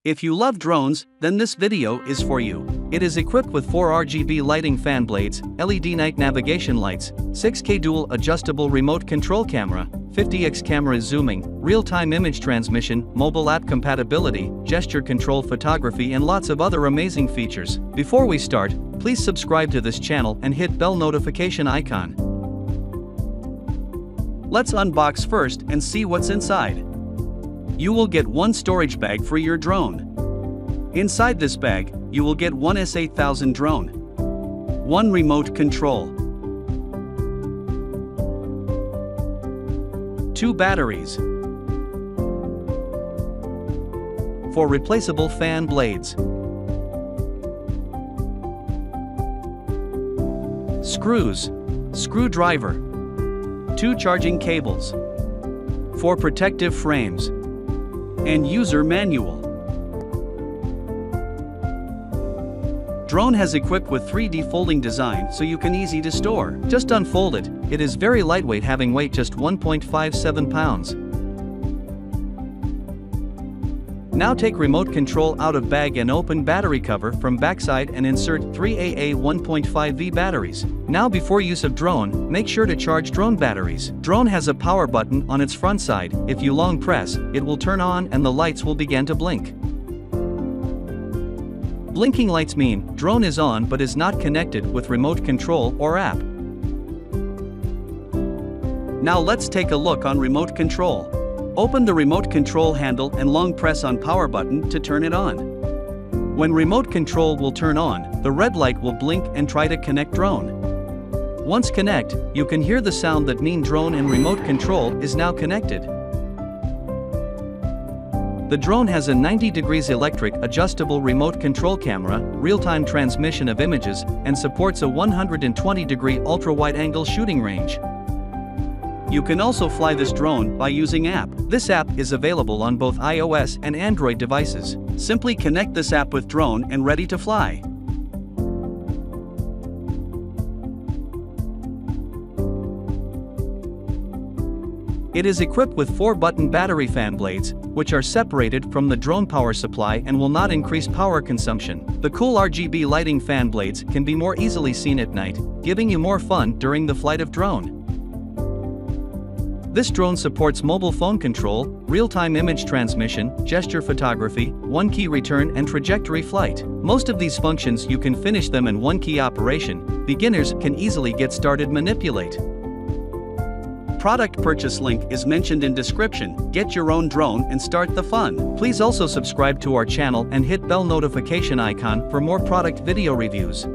If you love drones, then this video is for you. It is equipped with 4 RGB lighting fan blades, LED night navigation lights, 6K dual adjustable remote control camera, 50x camera zooming, real-time image transmission, mobile app compatibility, gesture control photography and lots of other amazing features. Before we start, please subscribe to this channel and hit bell notification icon. Let's unbox first and see what's inside. You will get one storage bag for your drone. Inside this bag, you will get one S8000 drone, one remote control, 2 batteries, 4 replaceable fan blades, screws, screwdriver, 2 charging cables, 4 protective frames, and user manual. Drone has equipped with 3D folding design so you can easy to store. Just unfold it. It is very lightweight, having weight just 1.57 pounds. Now take remote control out of bag and open battery cover from backside and insert 3 AA 1.5V batteries. Now before use of drone, make sure to charge drone batteries. Drone has a power button on its front side. If you long press, it will turn on and the lights will begin to blink. Blinking lights mean drone is on but is not connected with remote control or app. Now let's take a look on remote control. Open the remote control handle and long press on power button to turn it on. When remote control will turn on, the red light will blink and try to connect drone. Once connect, you can hear the sound that mean drone and remote control is now connected. The drone has a 90 degrees electric adjustable remote control camera, real-time transmission of images, and supports a 120-degree ultra-wide-angle shooting range. You can also fly this drone by using app. This app is available on both iOS and Android devices. Simply connect this app with drone and ready to fly. It is equipped with 4-button battery fan blades, which are separated from the drone power supply and will not increase power consumption. The cool RGB lighting fan blades can be more easily seen at night, giving you more fun during the flight of drone. This drone supports mobile phone control, real-time image transmission, gesture photography, one-key return and trajectory flight. Most of these functions you can finish them in one-key operation. Beginners can easily get started manipulate. Product purchase link is mentioned in description. Get your own drone and start the fun. Please also subscribe to our channel and hit bell notification icon for more product video reviews.